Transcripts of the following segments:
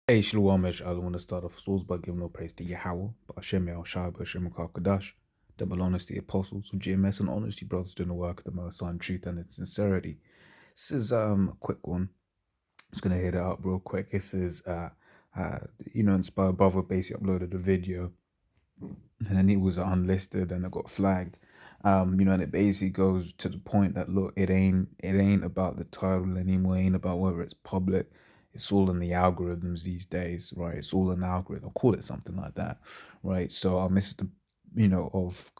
Hey, Shalom, I want to start off souls by giving no praise to Yahweh, but Hashem Shai, Hashem Kadash, double honors the apostles of GMS and honesty brothers doing the work of the Most High in truth and in sincerity. This is a quick one. Just gonna hit it up real quick. This is uh inspired brother basically uploaded a video and then it was unlisted and it got flagged. And it basically goes to the point that look, it ain't about the title anymore, it ain't about whether it's public. It's all in the algorithms these days, right? It's all an algorithm. Call it something like that, right? So this is the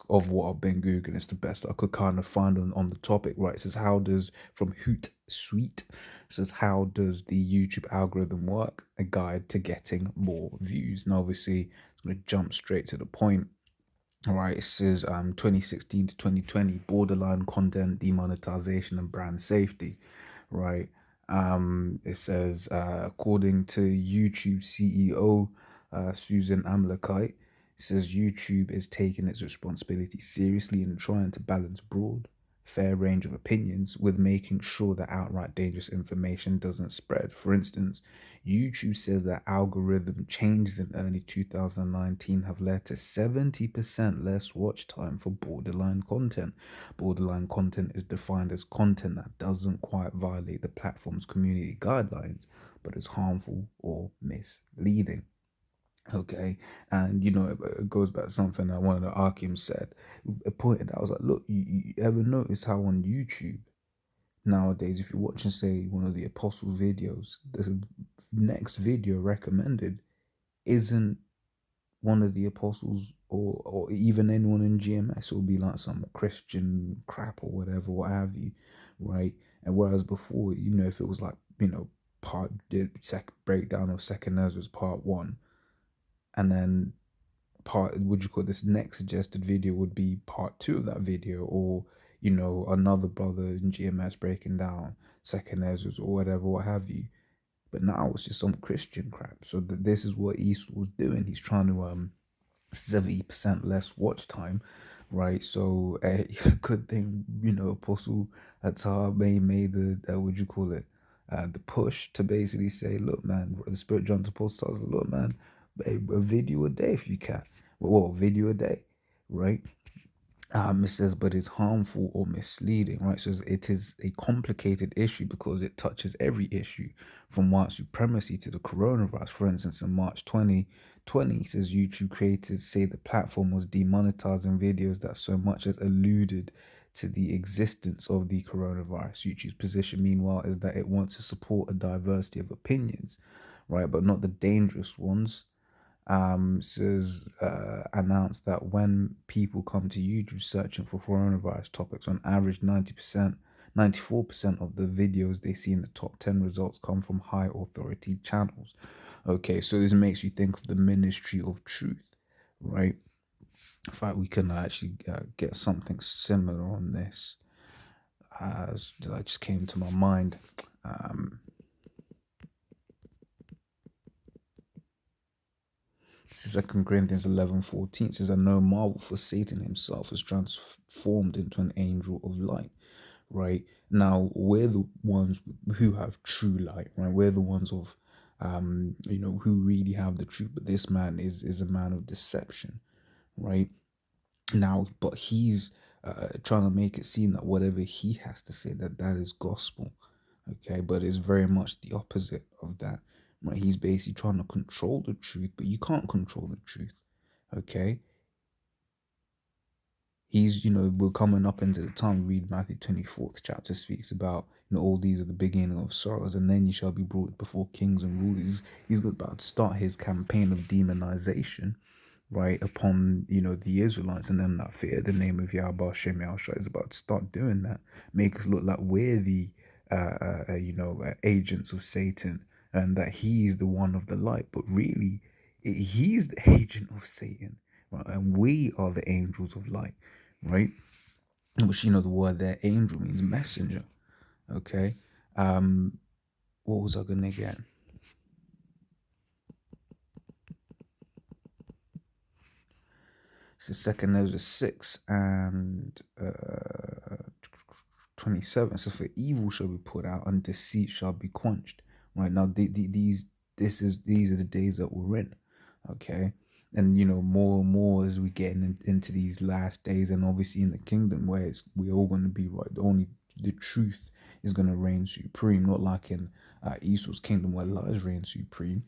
of what I've been googling. It's the best I could kind of find on the topic, right? It says how does from Hoot Suite says how does the YouTube algorithm work? A guide to getting more views. And obviously, I'm gonna jump straight to the point. All right, it says 2016 to 2020 borderline content demonetization and brand safety, right? It says according to YouTube CEO Susan Amlakite, it says YouTube is taking its responsibility seriously and trying to balance broad, fair range of opinions with making sure that outright dangerous information doesn't spread. For instance, YouTube says that algorithm changes in early 2019 have led to 70% less watch time for borderline content. Borderline content is defined as content that doesn't quite violate the platform's community guidelines, but is harmful or misleading. Okay, and it goes back to something that one of the Archims said. It pointed out, I was like, look, you ever notice how on YouTube nowadays, if you're watching, say, one of the Apostles videos, the next video recommended isn't one of the Apostles or even anyone in GMS. It will be like some Christian crap or whatever, what have you, right? And whereas before, if it was like, part the second breakdown of Second Ezra's part one, and then part would you call this next suggested video would be part two of that video, or another brother in GMS breaking down Second Ezra's or whatever, what have you. But now it's just some Christian crap. So this is what Esau's doing. He's trying to 70% less watch time, right? So good thing Apostle Attar made the would you call it the push to basically say, look, man, the Spirit John to Paul says, look, man, a video a day if you can. Well, video a day, right? It says, but it's harmful or misleading, right? So it is a complicated issue because it touches every issue from white supremacy to the coronavirus. For instance, in March 2020, it says YouTube creators say the platform was demonetizing videos that so much as alluded to the existence of the coronavirus. YouTube's position, meanwhile, is that it wants to support a diversity of opinions, right? But not the dangerous ones. Says announced that when people come to YouTube searching for coronavirus topics, on average 90%, 94% of the videos they see in the top 10 results come from high authority channels. Okay, so this makes you think of the ministry of truth, right? In fact, we can actually get something similar on this. That just came to my mind. This is 2 Corinthians 11:14 says, and no marvel, for Satan himself is transformed into an angel of light. Right now, we're the ones who have true light, right? We're the ones of who really have the truth. But this man is a man of deception, right? Now, but he's trying to make it seem that whatever he has to say, that is gospel. Okay, but it's very much the opposite of that. Right? He's basically trying to control the truth, but you can't control the truth. Okay, we're coming up into the time. Read Matthew 24th chapter, speaks about all these are the beginning of sorrows, and then you shall be brought before kings and rulers. He's about to start his campaign of demonization, right, upon the Israelites and them that fear the name of Yahweh Shem Yahushua. Is about to start doing that, make us look like we're the agents of Satan, and that he's the one of the light, but really he's the agent of Satan, right? And we are the angels of light, right? Which the word there, angel, means messenger. Okay, what was I gonna get? It's the second Ezra 6 and 27. So for evil shall be put out and deceit shall be quenched. Right now, these these are the days that we're in. Okay. And more and more as we get into these last days, and obviously in the kingdom where we're all going to be right. The truth is going to reign supreme, not like in Esau's kingdom where lies reign supreme.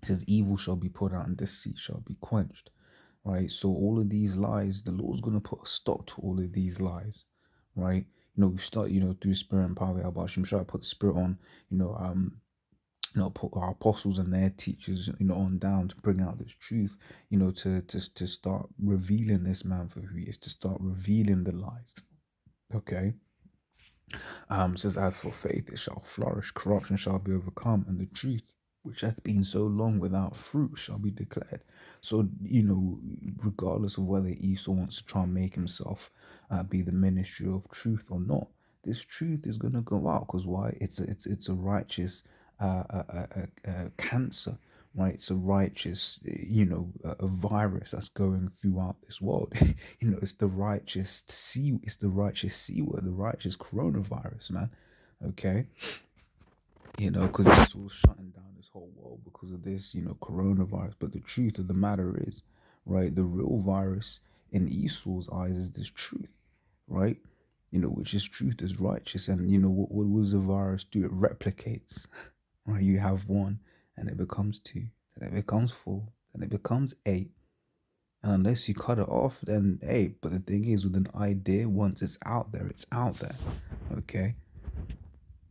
It says, "Evil shall be put out, and deceit shall be quenched." Right. So all of these lies, the Lord's going to put a stop to all of these lies. Right. We start, through spirit and power. I'm sure I put the spirit on, you know, put our apostles and their teachers, on down to bring out this truth, to start revealing this man for who he is, to start revealing the lies. Okay. Says, "As for faith, it shall flourish, corruption shall be overcome, and the truth, which hath been so long without fruit, shall be declared." So, regardless of whether Esau wants to try and make himself be the ministry of truth or not, this truth is going to go out. Because why? It's a righteous cancer, right? It's a righteous, a virus that's going throughout this world. It's the it's the righteous C word, the righteous coronavirus, man. Okay. Because it's all shutting down this whole world because of this, coronavirus. But the truth of the matter is, right, the real virus in Esau's eyes is this truth, right? Which is truth is righteous. And what does the virus do? It replicates. Right, you have one, and it becomes two, then it becomes four, then it becomes eight. And unless you cut it off, then hey, but the thing is, with an idea, once it's out there, it's out there. Okay.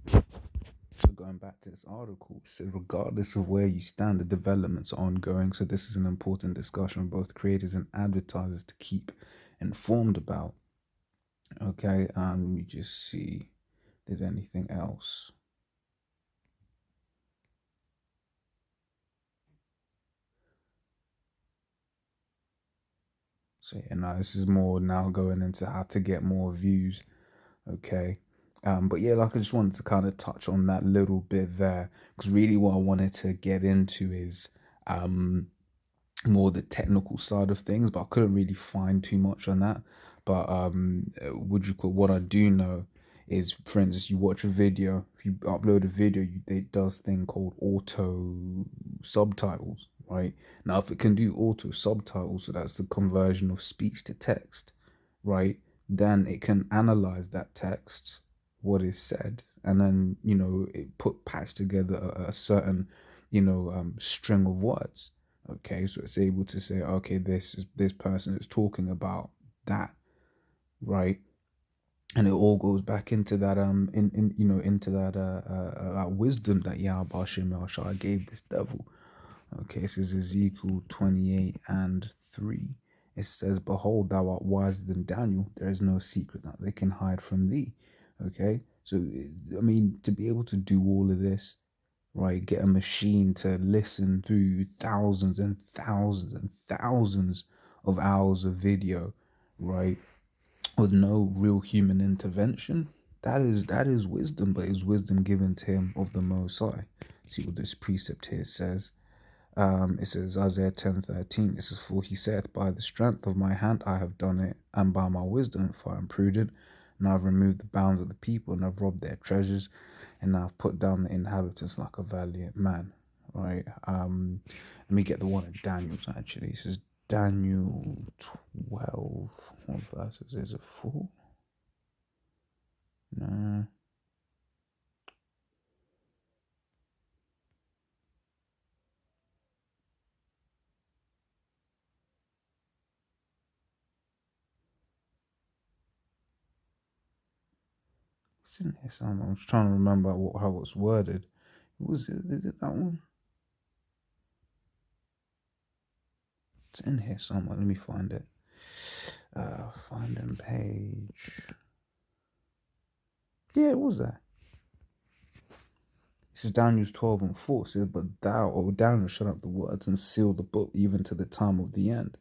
So going back to this article, it said regardless of where you stand, the developments are ongoing. So this is an important discussion for both creators and advertisers to keep informed about. Okay, let me just see if there's anything else. So yeah, now this is more now going into how to get more views. Okay. But yeah, like I just wanted to kind of touch on that little bit there, because really what I wanted to get into is more the technical side of things, but I couldn't really find too much on that. But what I do know is, for instance, you watch a video, if you upload a video, it does thing called auto subtitles, right? Now, if it can do auto subtitles, so that's the conversion of speech to text, right? Then it can analyze that text, what is said, and then it patch together a certain string of words. Okay, so it's able to say, okay, this person is talking about that, right? And it all goes back into that into that wisdom that Yahweh Shem Shai gave this devil. Okay, this is Ezekiel 28:3. It says, "Behold, thou art wiser than Daniel. There is no secret that they can hide from thee." Okay, so I mean, to be able to do all of this, right? Get a machine to listen through thousands and thousands and thousands of hours of video, right? With no real human intervention. That is wisdom, but it's wisdom given to him of the Most High. See what this precept here says. It says Isaiah 10:13. This is, "For he saith, By the strength of my hand I have done it, and by my wisdom, for I am prudent, and I have removed the bounds of the people, and I've robbed their treasures, and I've put down the inhabitants like a valiant man." Right. Let me get the one in Daniel's actually. It says Daniel 12. What verses is it? 4? No. It's in here somewhere. I'm just trying to remember how it's worded. Is it that one? It's in here somewhere. Let me find it. Finding page. Yeah, it was that. This is Daniel's 12:4. It says, "But thou, O Daniel, shut up the words and seal the book even to the time of the end."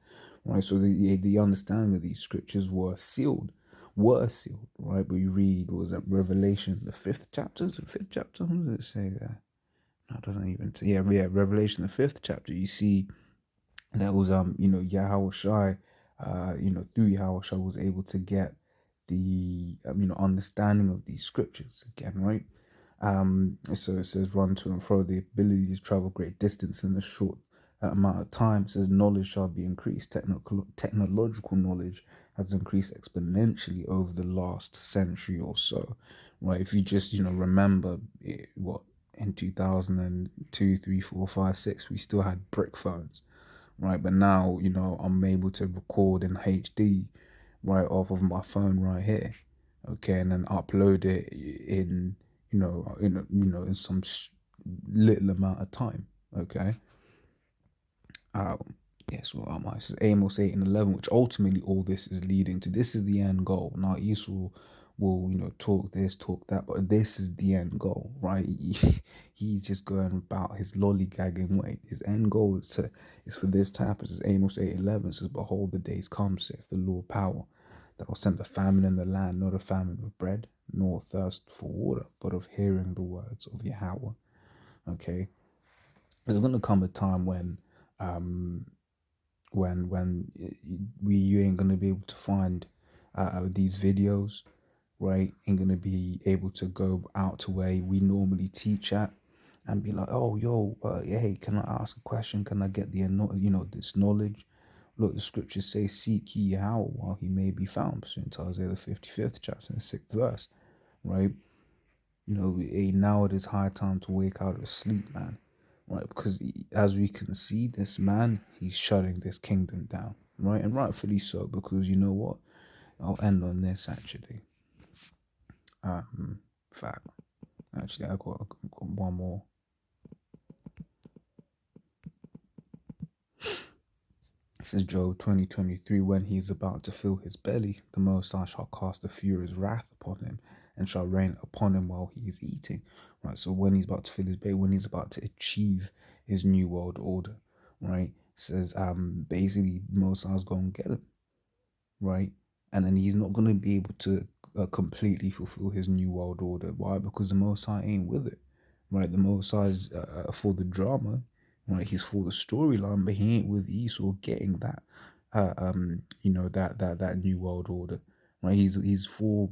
Right? So the understanding of these scriptures were sealed, right? But you read, was that Revelation, the fifth chapter? Is it the fifth chapter? What does it say there? No, it doesn't even. Yeah, Revelation, the fifth chapter. You see, that was Yahweh Shai, through Yahweh Shai was able to get the understanding of these scriptures again, right? So it says run to and fro, the ability to travel great distance in a short amount of time. It says knowledge shall be increased. Technological knowledge has increased exponentially over the last century or so, right? If you just, remember what in 2002, 3, 4, 5, 6, we still had brick phones, right? But now, I'm able to record in HD right off of my phone right here, okay, and then upload it in, in some little amount of time, okay. Yes, well, this is Amos 8 and 11, which ultimately all this is leading to. This is the end goal. Now, Esau will, talk this, talk that, but this is the end goal, right? He's just going about his lollygagging way. His end goal is for this to happen. This is Amos 8:11. It says, behold, the days come, saith the Lord power, that will send a famine in the land, not a famine of bread, nor thirst for water, but of hearing the words of Yahweh. Okay, there's gonna come a time when you ain't gonna be able to find these videos, right? Ain't gonna be able to go out to where we normally teach at and be like, oh, yo, hey, can I ask a question? Can I get this knowledge? Look, the scriptures say, seek ye Yahweh while he may be found, pursuant to Isaiah the 55th chapter and 6th verse, right? Now it is high time to wake out of sleep, man, right? Because as we can see, this man, he's shutting this kingdom down, right? And rightfully so, because you know what? I'll end on this actually. Fact. Actually, I got one more. This is Job 20:23. When he is about to fill his belly, the Most High shall cast the furious wrath upon him and shall rain upon him while he is eating. Right. So when he's about to fill his belly, when he's about to achieve his new world order, right? It says basically Most High's gonna get him, right? And then he's not gonna be able to completely fulfill his new world order. Why? Because the Most High ain't with it, right? The Most High is for the drama, right? He's for the storyline, but he ain't with Esau getting that, that new world order, right? He's for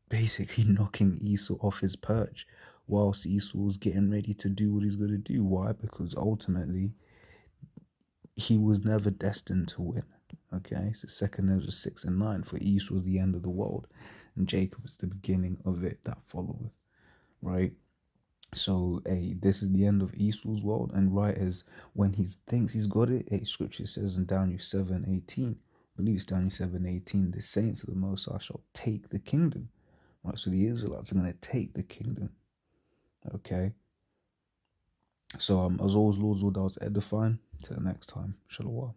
basically knocking Esau off his perch, whilst Esau's getting ready to do what he's gonna do. Why? Because ultimately, he was never destined to win. Okay, so 2nd Ezra 6 and 9, for Esau was the end of the world, and Jacob is the beginning of it that followeth, right? So, hey, this is the end of Esau's world, and right as when he thinks he's got it, scripture says in Daniel 7:18, I believe it's Daniel 7:18, the saints of the Most High shall take the kingdom, right? So the Israelites are going to take the kingdom, okay? So, as always, Lord's Lord, I was edifying. Till next time, Shalom.